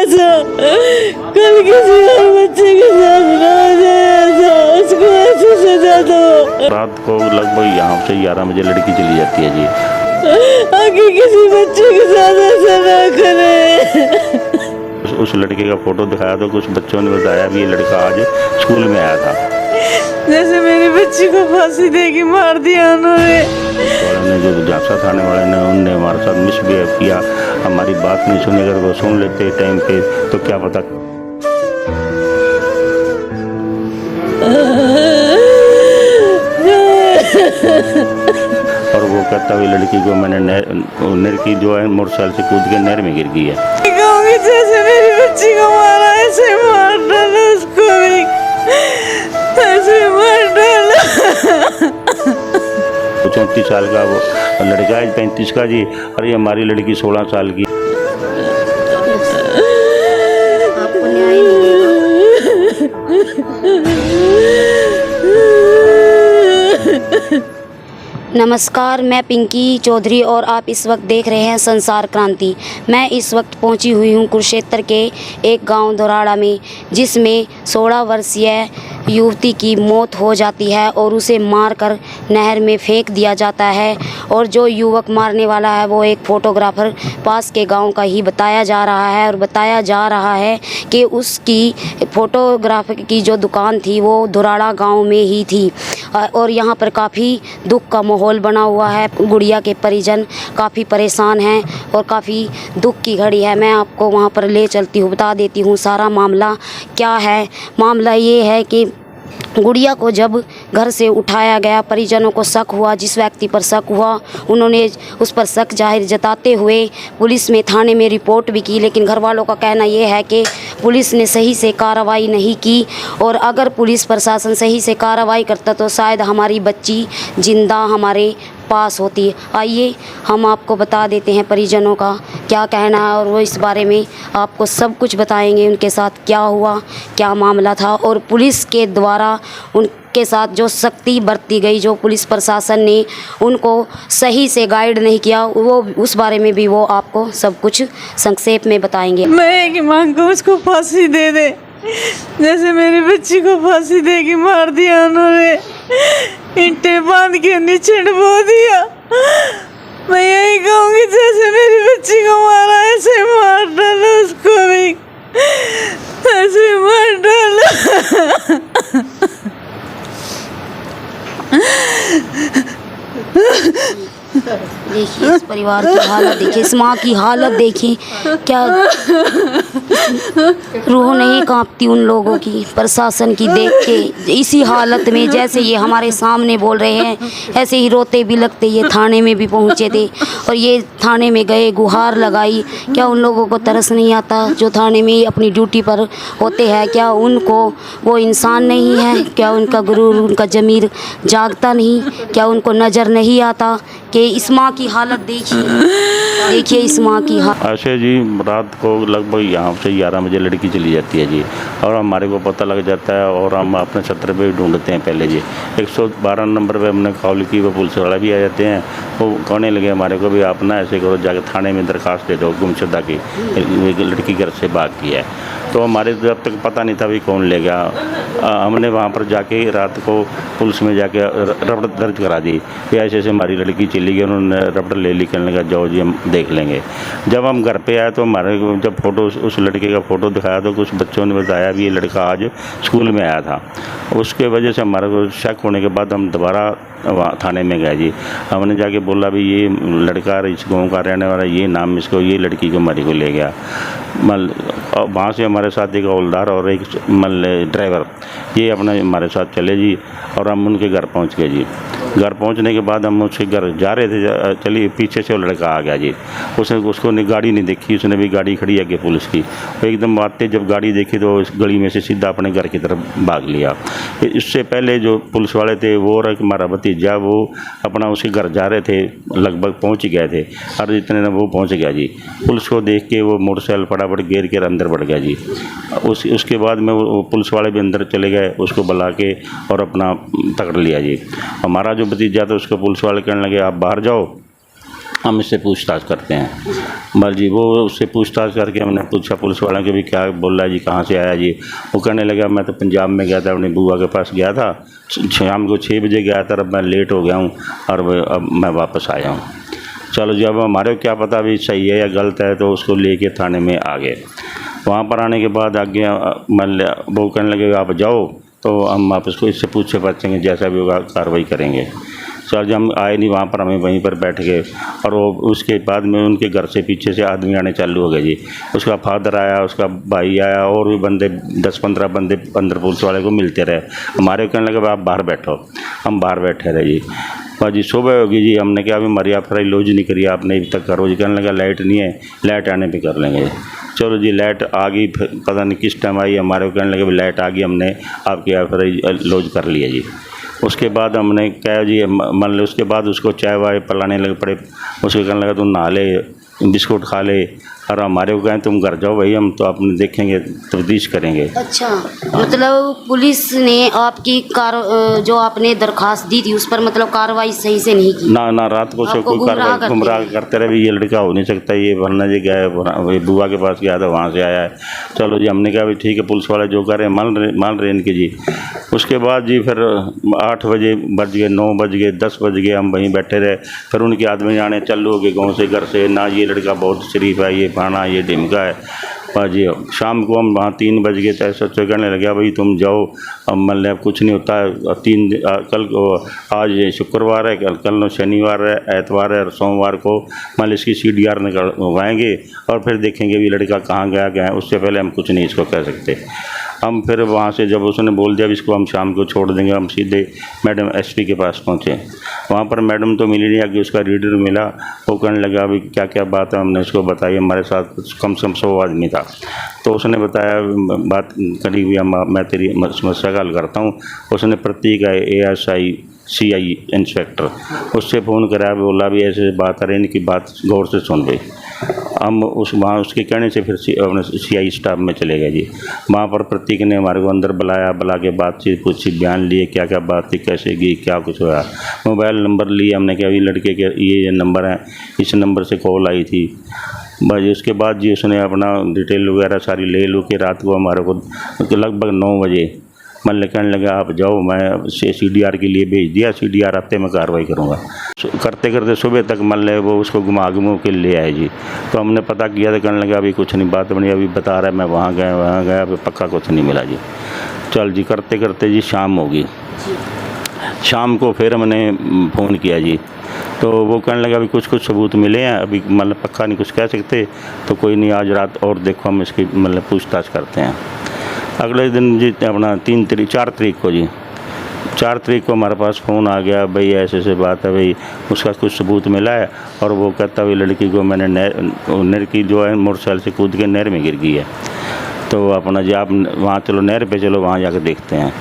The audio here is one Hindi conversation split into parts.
कल किसी और बच्चे के साथ ना जाया था, उसको ऐसे सजा दो। रात को लगभग यहाँ से 11 बजे लड़की चली जाती है जी। आगे किसी बच्चे के साथ ऐसा ना करे। उस लड़के का फोटो दिखाया तो कुछ बच्चों ने बताया भी ये लड़का आज स्कूल में आया था। जैसे मेरी बच्ची को फांसी देके मार दिया उन्होंने। वाले ने जो झांसा थाने वाले ने उनने हमारे साथ मिसबिहेव किया, हमारी बात नहीं सुनी। अगर वो सुन लेते टाइम पे तो क्या पता। और वो कहता हुई लड़की को मैंने नहर की जो है मोटरसाइकिल से कूद के नहर में गिर गई है। कहूँगी जैसे मेरी बच्ची को मारा ऐसे मार डालो, उसको भी ऐसे मार डालो। 34 साल का वो लड़का है, 35 का जी, और ये हमारी लड़की 16 साल की। आपको न्याय नहीं मिलेगा। नमस्कार, मैं पिंकी चौधरी और आप इस वक्त देख रहे हैं संसार क्रांति। मैं इस वक्त पहुंची हुई हूं कुरुक्षेत्र के एक गांव धोराड़ा में, जिसमें 16 वर्षीय युवती की मौत हो जाती है और उसे मारकर नहर में फेंक दिया जाता है। और जो युवक मारने वाला है वो एक फ़ोटोग्राफ़र पास के गांव का ही बताया जा रहा है। और बताया जा रहा है कि उसकी फ़ोटोग्राफी की जो दुकान थी वो धोराड़ा गांव में ही थी। और यहाँ पर काफ़ी दुख का माहौल बना हुआ है। गुड़िया के परिजन काफ़ी परेशान हैं और काफ़ी दुख की घड़ी है। मैं आपको वहाँ पर ले चलती हूँ, बता देती हूँ सारा मामला क्या है। मामला ये है कि गुड़िया को जब घर से उठाया गया, परिजनों को शक हुआ, जिस व्यक्ति पर शक हुआ उन्होंने उस पर शक जाहिर जताते हुए पुलिस में थाने में रिपोर्ट भी की। लेकिन घर वालों का कहना यह है कि पुलिस ने सही से कार्रवाई नहीं की, और अगर पुलिस प्रशासन सही से कार्रवाई करता तो शायद हमारी बच्ची जिंदा हमारे पास होती। आइए हम आपको बता देते हैं परिजनों का क्या कहना है, और वो इस बारे में आपको सब कुछ बताएंगे, उनके साथ क्या हुआ, क्या मामला था, और पुलिस के द्वारा उनके साथ जो सख्ती बरती गई, जो पुलिस प्रशासन ने उनको सही से गाइड नहीं किया, वो उस बारे में भी वो आपको सब कुछ संक्षेप में बताएंगे। मैं एक मांगू उसको फांसी दे दे, जैसे मेरी बच्ची को फांसी दे के मार दिया उन्होंने, ईंटें बांध के नीचे डुबो दिया। मैं यही कहूँगी जैसे मेरी बच्ची को मारा ऐसे मार डालो, उसको भी ऐसे मार डालो। देखिए इस परिवार की हालत, देखिए इस माँ की हालत, देखिए क्या रूह नहीं कांपती उन लोगों की, प्रशासन की देख के। इसी हालत में जैसे ये हमारे सामने बोल रहे हैं, ऐसे ही रोते भी लगते। ये थाने में भी पहुँचे थे और ये थाने में गए, गुहार लगाई। क्या उन लोगों को तरस नहीं आता जो थाने में अपनी ड्यूटी पर होते हैं? क्या उनको वो इंसान नहीं है? क्या उनका गुरूर, उनका ज़मीर जागता नहीं? क्या उनको नज़र नहीं आता कि इस माँ की हालत देखिए, देखिए इस माँ की हालत। ऐसे जी रात को लगभग यहाँ से 11 बजे लड़की चली जाती है जी, और हमारे को पता लग जाता है और हम अपने छत्र पे ढूंढते हैं। पहले जी 112 नंबर पे हमने कॉल की, वो पुलिस वाला भी आ जाते हैं। वो कहने लगे हमारे को भी आप ना ऐसे करो, जाकर थाने में दरखास्त दे दो गुमशुदा की, लड़की घर से भाग की है। तो हमारे जब तक पता नहीं था भी कौन ले गया। हमने वहाँ पर जाके रात को पुलिस में जाके रपट दर्ज करा दी कि ऐसे ऐसे हमारी लड़की चली गई। उन्होंने रपट ले ली, कहने लगा जाओ जी हम देख लेंगे। जब हम घर पे आए तो हमारे को जब फोटो, उस लड़के का फ़ोटो दिखाया तो कुछ बच्चों ने बताया भी ये लड़का आज स्कूल में आया था। उसके वजह से हमारे को शक होने के बाद हम दोबारा वहाँ थाने में गए जी। हमने जाके बोला भी ये लड़का इस गाँव का रहने वाला, ये नाम इसको, ये लड़की को हमारी को ले गया। वहाँ से हमारे साथ एक हवलदार और एक ड्राइवर ये अपना हमारे साथ चले जी, और हम उनके घर पहुँच गए जी। घर पहुंचने के बाद हम उसके घर जा रहे थे, चलिए पीछे से वो लड़का आ गया जी। उसको ने गाड़ी नहीं देखी, उसने भी गाड़ी खड़ी आगे पुलिस की। वो एकदम आते जब गाड़ी देखी तो इस गली में से सीधा अपने घर की तरफ भाग लिया। इससे पहले जो पुलिस वाले थे वो और हमारा भतीजा वो अपना उसके घर जा रहे थे, लगभग पहुँच गए थे, और इतने में वो पहुँच गया जी। पुलिस को देख के वो मोटरसाइकिल फटाफट घेर के अंदर बढ़ गया जी। उसके बाद में वो पुलिस वाले भी अंदर चले गए, उसको बुला के और अपना पकड़ लिया जी। हमारा जो भतीजा था उसको पुलिस वाले कहने लगे आप बाहर जाओ, हम इससे पूछताछ करते हैं। बस जी वो उससे पूछताछ करके हमने पूछा पुलिस वाला कि भी क्या बोल रहा है जी, कहाँ से आया जी। वो कहने लगा मैं तो पंजाब में गया था, अपनी बुआ के पास गया था, शाम को 6 बजे गया था, अब मैं लेट हो गया हूँ और अब मैं वापस आया हूँ। चलो जी, अब हमारे को क्या पता भी सही है या गलत है, तो उसको लेके थाने में आ गए। वहाँ पर आने के बाद आगे वो कहने लगे आप जाओ, तो हम आप इसको इससे पूछे पूछेंगे, जैसा भी होगा कार्रवाई करेंगे। सर जब हम आए नहीं वहाँ पर, हमें वहीं पर बैठ गए और वो उसके बाद में उनके घर से पीछे से आदमी आने चालू हो गए जी। उसका फादर आया, उसका भाई आया, और भी बंदे 10-15 बंदे अंदर पुलिस वाले को मिलते रहे। हमारे कहने लगे आप बाहर बैठो, हम बाहर बैठे रहे जी। बस जी सुबह होगी जी, हमने कहा अभी मरिया फ्राई लॉज नहीं करी आपने अभी तक, करो जी। कहने लगा लाइट नहीं है, लाइट आने पे कर लेंगे। चलो जी लाइट आ गई, पता नहीं किस टाइम आई, हमारे को कहने लगे लाइट आ गई, हमने आपकी फ्राई लॉज कर लिया जी। उसके बाद हमने क्या जी, मान लो उसके बाद उसको चाय वाय पिलाने लगे पड़े। उसको कहने लगा तुम नहा ले, बिस्कुट खा ले, और हमारे को कहें तुम घर जाओ भाई, हम तो अपने देखेंगे, तफ्तीश करेंगे। अच्छा, मतलब पुलिस ने आपकी जो आपने दरखास्त दी थी उस पर मतलब कार्रवाई सही से नहीं की? ना रात को से कोई कार्रवाई गुमराह करते रहे, ये लड़का हो नहीं सकता, ये वरना जी गया है बुआ के पास गया था, वहाँ से आया है। चलो जी हमने कहा भाई ठीक है, पुलिस वाले जो करे मान रहे इनके जी। उसके बाद जी फिर 8 बजे बज गए, 9 बज गए, 10 बज गए, हम वहीं बैठे रहे। फिर उनके आदमी आने चालू हो गए गाँव से, घर से, ना ये लड़का बहुत शरीफ है, ये फाना, ये ढिमका है। और जी शाम को हम वहाँ 3 बज गए, तो सोचे कहने लगे भाई तुम जाओ, अब मतलब कुछ नहीं होता है। कल को आज शुक्रवार है, कल शनिवार है, एतवार है, और सोमवार को मतलब इसकी CDR निकलवाएंगे और फिर देखेंगे भी लड़का कहाँ गया है। उससे पहले हम कुछ नहीं इसको कह सकते। हम फिर वहाँ से जब उसने बोल दिया इसको हम शाम को छोड़ देंगे, हम सीधे मैडम SP के पास पहुँचे। वहाँ पर मैडम तो मिली नहीं, आगे उसका रीडर मिला। वो कहने लगा अभी क्या क्या बात है, हमने उसको बताई। हमारे साथ कम से कम 100 आदमी था, तो उसने बताया बात करी हुई, मैं तेरी समस्या का हल करता हूँ। उसने प्रतीक है ASI CI इंस्पेक्टर, उससे फ़ोन करा, बोला भी ऐसे बात आ रही, इनकी बात गौर से सुन गई। हम वहाँ उसके कहने से फिर अपने CI स्टाफ में चले गए जी। वहाँ पर प्रतीक ने हमारे को अंदर बुला के बातचीत पूछी, बयान लिए, क्या क्या बात थी, कैसे गई, क्या कुछ हुआ। मोबाइल नंबर लिए हमने, कहा अभी लड़के के ये नंबर है, इस नंबर से कॉल आई थी। बस उसके बाद जी उसने अपना डिटेल वगैरह सारी ले लो के रात को हमारे को लगभग 9 बजे मतलब कहने लगा आप जाओ, मैं CDR के लिए भेज दिया, CDR आते मैं कार्रवाई करूँगा। करते करते सुबह तक मतलब वो उसको घुमा के ले आए जी। तो हमने पता किया तो कहने लगा अभी कुछ नहीं बात बनी, अभी बता रहा है मैं वहाँ गया, अभी पक्का कुछ नहीं मिला जी। चल जी करते करते जी शाम होगी। शाम को फिर हमने फ़ोन किया जी, तो वो कहने लगा अभी कुछ सबूत मिले हैं, अभी मतलब पक्का नहीं कुछ कह सकते, तो कोई नहीं आज रात और देखो हम इसकी मतलब पूछताछ करते हैं। अगले दिन जी अपना 4 तारीख को जी, 4 तारीख को हमारे पास फ़ोन आ गया, भाई ऐसे बात है, भाई उसका कुछ सबूत मिला है। और वो कहता हुई लड़की को मैंने नहर की जो है मोटरसाइकिल से कूद के नहर में गिर गई है, तो अपना जी आप वहाँ चलो, नहर पे चलो, वहाँ जाकर देखते हैं।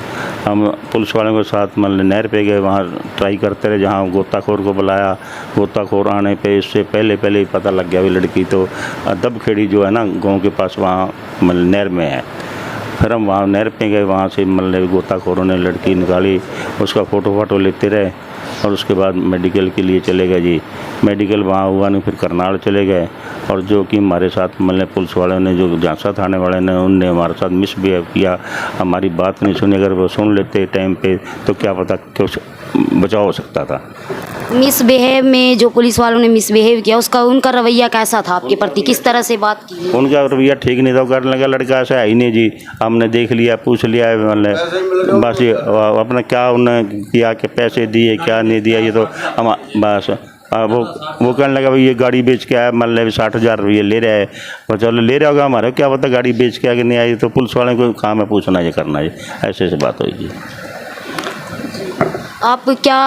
हम पुलिस वालों के साथ मतलब नहर पे गए, वहाँ ट्राई करते रहे, जहाँ गोताखोर को बुलाया। गोताखोर आने पे इससे पहले ही पता लग गया, वो लड़की तो दबखेड़ी जो है ना गाँव के पास, वहाँ मतलब नहर में है। फिर हम वहाँ नहर पे गए, वहाँ से मतलब गोताखोरों ने लड़की निकाली, उसका फ़ोटो लेते रहे और उसके बाद मेडिकल के लिए चले गए जी। मेडिकल वहाँ हुआ नहीं, फिर करनाल चले गए। और जो कि हमारे साथ मतलब पुलिस वालों ने, जो झांसा थाने वाले ने, उनने हमारे साथ मिसबिहेव किया, हमारी बात नहीं सुनी। अगर वो सुन लेते टाइम पे तो क्या पता क्यों बचाव हो सकता था। मिसबिहेव में जो पुलिस वालों ने मिसबिहेव किया, उनका रवैया कैसा था आपके प्रति, किस तरह से बात की? उनका रवैया ठीक नहीं था। करने लगा लड़का ऐसा है ही नहीं जी, हमने देख लिया, पूछ लिया, मतलब बस ये अपना क्या उन्होंने किया, कि पैसे दिए क्या नहीं दिया, ये तो हम बस वो कहने लगा भाई ये गाड़ी बेच के आया, मतलब 60,000 रुपये ले रहा है। और चलो ले रहा होगा, हमारे क्या पता गाड़ी बेच के आगे नहीं आई, तो पुलिस वाले को काम है पूछना, ये करना है, ऐसे बात हुई जी। आप क्या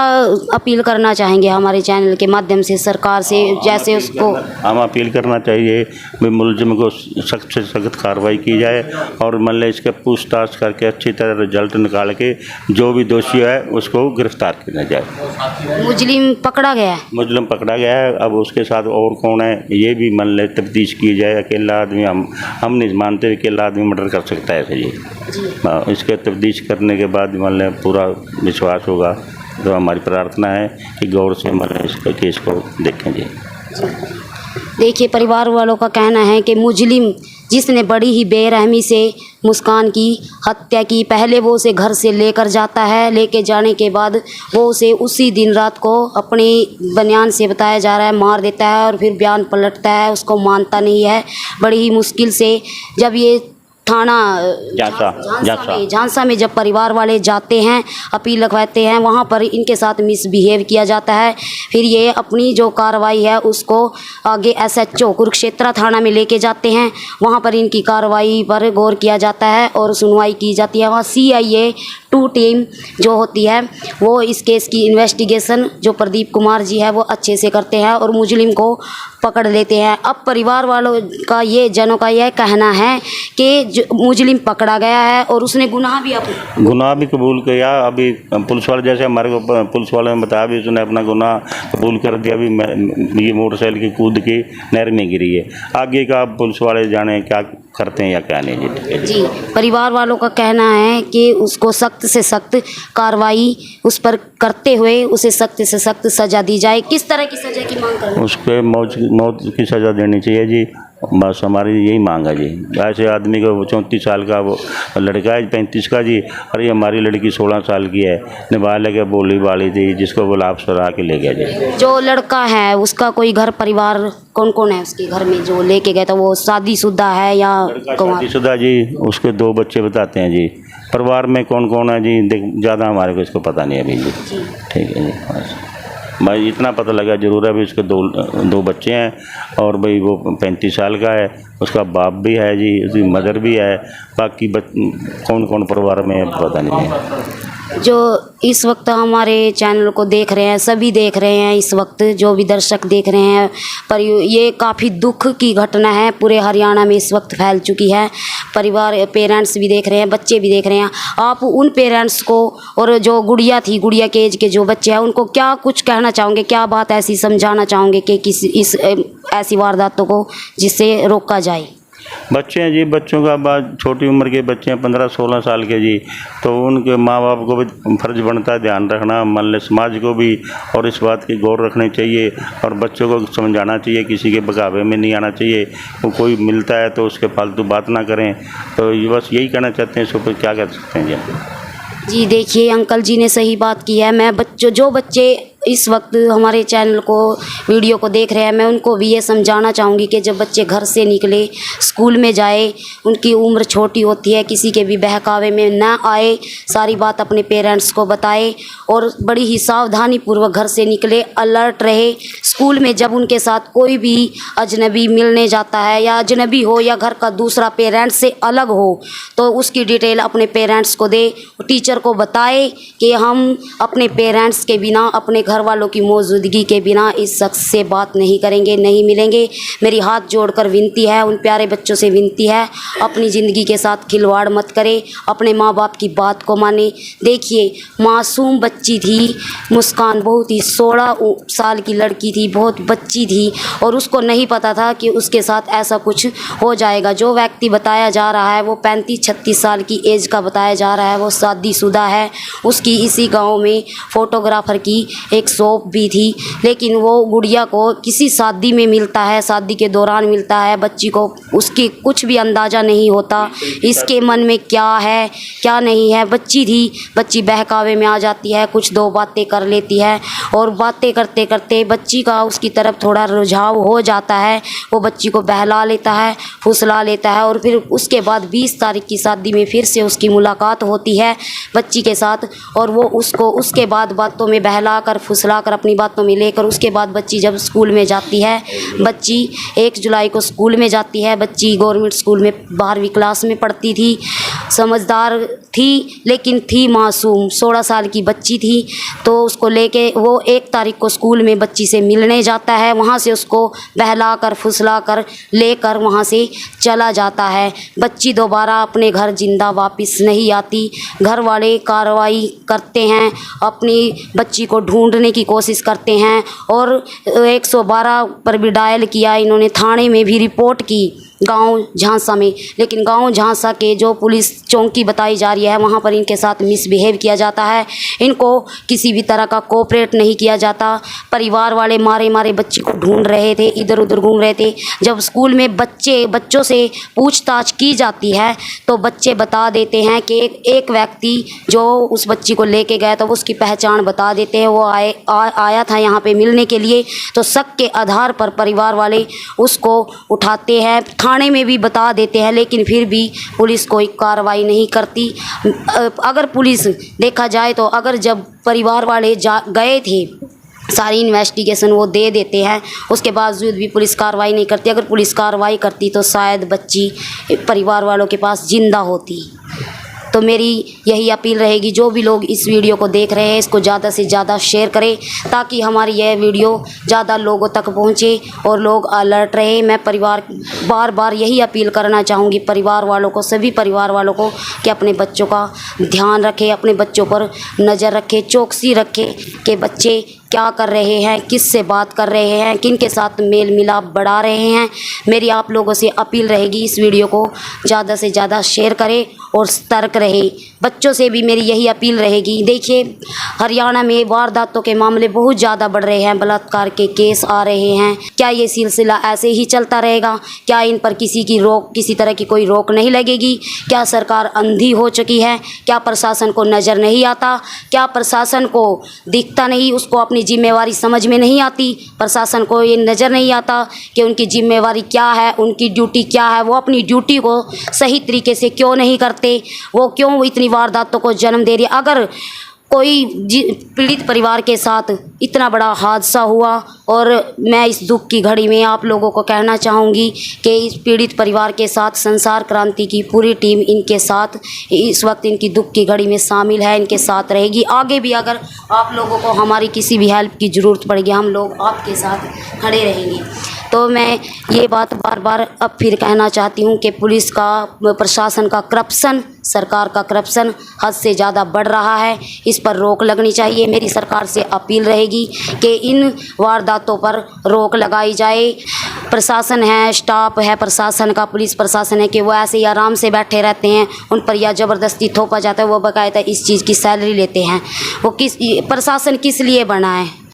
अपील करना चाहेंगे हमारे चैनल के माध्यम से सरकार से, जैसे उसको? हम अपील करना चाहिए भाई मुलजिम को सख्त से सख्त कार्रवाई की जाए और मतलब इसके पूछताछ करके अच्छी तरह रिजल्ट निकाल के जो भी दोषी है उसको गिरफ्तार किया जाए। मुजरिम पकड़ा गया है? मुजरिम पकड़ा गया है, अब उसके साथ और कौन है ये भी मतलब तफ्तीश की जाए। अकेला आदमी हम नहीं मानते अकेला आदमी मर्डर कर सकता है ऐसे जी। इसके तफ्तीश करने के बाद मतलब पूरा विश्वास होगा। तो हमारी प्रार्थना है कि गौर से मतलब इस केस को देखें जी। देखिए, परिवार वालों का कहना है कि मुजरिम जिसने बड़ी ही बेरहमी से मुस्कान की हत्या की, पहले वो उसे घर से लेकर जाता है, लेके जाने के बाद वो उसे उसी दिन रात को अपने बयान से बताया जा रहा है मार देता है और फिर बयान पलटता है, उसको मानता नहीं है। बड़ी ही मुश्किल से जब ये थाना झांसा में जब परिवार वाले जाते हैं, अपील लिखवाते हैं, वहाँ पर इनके साथ मिसबिहेव किया जाता है। फिर ये अपनी जो कार्रवाई है उसको आगे SHO कुरुक्षेत्र थाना में लेके जाते हैं, वहाँ पर इनकी कार्रवाई पर गौर किया जाता है और सुनवाई की जाती है। वहाँ CIA 2 टीम जो होती है वो इस केस की इन्वेस्टिगेशन जो प्रदीप कुमार जी है वो अच्छे से करते हैं और मुजरिम को पकड़ लेते हैं। अब परिवार वालों का जनों का यह कहना है कि जो मुजरिम पकड़ा गया है और उसने गुनाह भी कबूल किया। अभी पुलिस वाले जैसे हमारे को पुलिस वाले ने बताया, भी उसने अपना गुनाह कबूल कर दिया। अभी ये मोटरसाइकिल की कूद के नहर में गिरी है। आगे का पुलिस वाले जाने क्या करते हैं या क्या नहीं जी। जी, परिवार वालों का कहना है कि उसको सख्त से सख्त कार्रवाई उस पर करते हुए उसे सख्त से सख्त सज़ा दी जाए। किस तरह की सज़ा की मांग कर? उसके मौत की सज़ा देनी चाहिए जी, बस हमारी यही मांग है जी। ऐसे आदमी को 34 साल का वो लड़का है 35 का जी, और ये हमारी लड़की 16 साल की है, नाबालिग है, बोली वाली थी, जिसको वो लाभ सरा के ले गया जी। जो लड़का है उसका कोई घर परिवार कौन कौन है उसके घर में जो लेके गया था? वो शादीशुदा है या शादीशुदा जी? उसके 2 बच्चे बताते हैं जी। परिवार में कौन कौन है जी ज़्यादा हमारे को इसको पता नहीं अभी जी। ठीक है जी, बस भाई इतना पता लगा जरूर है। अभी उसके दो बच्चे हैं और भाई वो 35 साल का है, उसका बाप भी है जी, उसकी मदर भी है, बाकी कौन कौन परिवार में पता नहीं है। जो इस वक्त हमारे चैनल को देख रहे हैं, सभी देख रहे हैं, इस वक्त जो भी दर्शक देख रहे हैं, पर ये काफ़ी दुख की घटना है, पूरे हरियाणा में इस वक्त फैल चुकी है। परिवार पेरेंट्स भी देख रहे हैं, बच्चे भी देख रहे हैं। आप उन पेरेंट्स को और जो गुड़िया थी, गुड़िया के एज के जो बच्चे हैं, उनको क्या कुछ कहना चाहोगे? क्या बात ऐसी समझाना चाहोगे कि किसी ऐसी वारदातों को जिससे रोका जाए? बच्चे हैं जी, बच्चों का बात, छोटी उम्र के बच्चे हैं 15-16 साल के जी, तो उनके माँ बाप को भी फर्ज बनता है ध्यान रखना, मान ले समाज को भी, और इस बात की गौर रखनी चाहिए और बच्चों को समझाना चाहिए, किसी के बगावे में नहीं आना चाहिए। वो कोई मिलता है तो उसके फालतू बात ना करें। तो ये बस यही कहना चाहते हैं, इसके ऊपर क्या कह सकते हैं जी। जी देखिए, अंकल जी ने सही बात की है। मैं जो बच्चे इस वक्त हमारे चैनल को वीडियो को देख रहे हैं, मैं उनको भी ये समझाना चाहूँगी कि जब बच्चे घर से निकले, स्कूल में जाए, उनकी उम्र छोटी होती है, किसी के भी बहकावे में ना आए, सारी बात अपने पेरेंट्स को बताए और बड़ी ही सावधानी पूर्वक घर से निकले, अलर्ट रहे। स्कूल में जब उनके साथ कोई भी अजनबी मिलने जाता है या अजनबी हो या घर का दूसरा पेरेंट्स से अलग हो, तो उसकी डिटेल अपने पेरेंट्स को दे, टीचर को बताए कि हम अपने पेरेंट्स के बिना, अपने घर वालों की मौजूदगी के बिना इस शख्स से बात नहीं करेंगे, नहीं मिलेंगे। मेरी हाथ जोड़कर विनती है, उन प्यारे बच्चों से विनती है, अपनी ज़िंदगी के साथ खिलवाड़ मत करें, अपने माँ बाप की बात को माने। देखिए, मासूम बच्ची थी मुस्कान, बहुत ही 16 साल की लड़की थी, बहुत बच्ची थी और उसको नहीं पता था कि उसके साथ ऐसा कुछ हो जाएगा। जो व्यक्ति बताया जा रहा है वो 35-36 साल की एज का बताया जा रहा है, वो शादीशुदा है। उसकी इसी गाँव में फोटोग्राफर की एक शॉप भी थी, लेकिन वो गुड़िया को किसी शादी में मिलता है, शादी के दौरान मिलता है। बच्ची को उसकी कुछ भी अंदाज़ा नहीं होता इसके मन में क्या है क्या नहीं है। बच्ची थी, बच्ची बहकावे में आ जाती है, कुछ 2 बातें कर लेती है और बातें करते करते बच्ची का उसकी तरफ थोड़ा रुझाव हो जाता है। वो बच्ची को बहला लेता है, फुसला लेता है और फिर उसके बाद 20 तारीख की शादी में फिर से उसकी मुलाकात होती है बच्ची के साथ और वो उसको उसके बाद बातों में बहला कर, फुसला कर, अपनी बातों में लेकर, उसके बाद बच्ची जब स्कूल में जाती है, बच्ची 1 जुलाई को स्कूल में जाती है। बच्ची गवर्नमेंट स्कूल में 12वीं क्लास में पढ़ती थी, समझदार थी लेकिन थी मासूम, 16 साल की बच्ची थी। तो उसको लेके वो 1 तारीख को स्कूल में बच्ची से मिलने जाता है, वहाँ से उसको बहला कर, फुसला कर लेकर वहाँ से चला जाता है। बच्ची दोबारा अपने घर जिंदा वापस नहीं आती। घर वाले कार्रवाई करते हैं, अपनी बच्ची को ढूंढने की कोशिश करते हैं और 112 पर भी डायल किया, इन्होंने थाने में भी रिपोर्ट की। गांव झांसा में, लेकिन गांव झांसा के जो पुलिस चौकी बताई जा रही है वहां पर इनके साथ मिसबिहेव किया जाता है। इनको किसी भी तरह का कोऑपरेट नहीं किया जाता। परिवार वाले मारे मारे बच्चे को ढूंढ रहे थे, इधर उधर घूम रहे थे। जब स्कूल में बच्चों से पूछताछ की जाती है तो बच्चे बता देते हैं कि एक व्यक्ति जो उस बच्ची को लेके गया तो उसकी पहचान बता देते हैं, वो आया था यहाँ पे मिलने के लिए। तो शक के आधार पर परिवार वाले उसको उठाते हैं, थाने में भी बता देते हैं, लेकिन फिर भी पुलिस कोई कार्रवाई नहीं करती। अगर पुलिस देखा जाए तो अगर जब परिवार वाले गए थे सारी इन्वेस्टिगेशन वो दे देते हैं, उसके बावजूद भी पुलिस कार्रवाई नहीं करती। अगर पुलिस कार्रवाई करती तो शायद बच्ची परिवार वालों के पास ज़िंदा होती। तो मेरी यही अपील रहेगी, जो भी लोग इस वीडियो को देख रहे हैं इसको ज़्यादा से ज़्यादा शेयर करें ताकि हमारी यह वीडियो ज़्यादा लोगों तक पहुंचे और लोग अलर्ट रहे। मैं बार बार यही अपील करना चाहूँगी परिवार वालों को, सभी परिवार वालों को, कि अपने बच्चों का ध्यान रखें, अपने बच्चों पर नज़र रखें, चौकसी रखें कि बच्चे क्या कर रहे हैं, किस से बात कर रहे हैं, किन के साथ मेल मिलाप बढ़ा रहे हैं। मेरी आप लोगों से अपील रहेगी इस वीडियो को ज़्यादा से ज़्यादा शेयर करें और सतर्क रहे। बच्चों से भी मेरी यही अपील रहेगी। देखिए हरियाणा में वारदातों के मामले बहुत ज़्यादा बढ़ रहे हैं, बलात्कार के केस आ रहे हैं। क्या ये सिलसिला ऐसे ही चलता रहेगा? क्या इन पर किसी तरह की कोई रोक नहीं लगेगी? क्या सरकार अंधी हो चुकी है? क्या प्रशासन को नज़र नहीं आता? क्या प्रशासन को दिखता नहीं, उसको अपनी जिम्मेवारी समझ में नहीं आती? प्रशासन को ये नज़र नहीं आता कि उनकी जिम्मेवारी क्या है, उनकी ड्यूटी क्या है? वो अपनी ड्यूटी को सही तरीके से क्यों नहीं करते? वो क्यों इतनी वारदातों को जन्म दे रही है? अगर कोई पीड़ित परिवार के साथ इतना बड़ा हादसा हुआ, और मैं इस दुख की घड़ी में आप लोगों को कहना चाहूँगी कि इस पीड़ित परिवार के साथ संसार क्रांति की पूरी टीम इनके साथ इस वक्त इनकी दुख की घड़ी में शामिल है, इनके साथ रहेगी। आगे भी अगर आप लोगों को हमारी किसी भी हेल्प की ज़रूरत पड़ेगी, हम लोग आपके साथ खड़े रहेंगे। तो मैं ये बात बार बार अब फिर कहना चाहती हूँ कि पुलिस का, प्रशासन का करप्शन, सरकार का करप्शन हद से ज़्यादा बढ़ रहा है। इस पर रोक लगनी चाहिए। मेरी सरकार से अपील रहेगी कि इन वारदातों पर रोक लगाई जाए। प्रशासन है, स्टाफ है प्रशासन का, पुलिस प्रशासन है कि वो ऐसे ही आराम से बैठे रहते हैं, उन पर या ज़बरदस्ती थोपा जाता है। वो बाकायदा इस चीज़ की सैलरी लेते हैं। वो प्रशासन किस लिए बना है?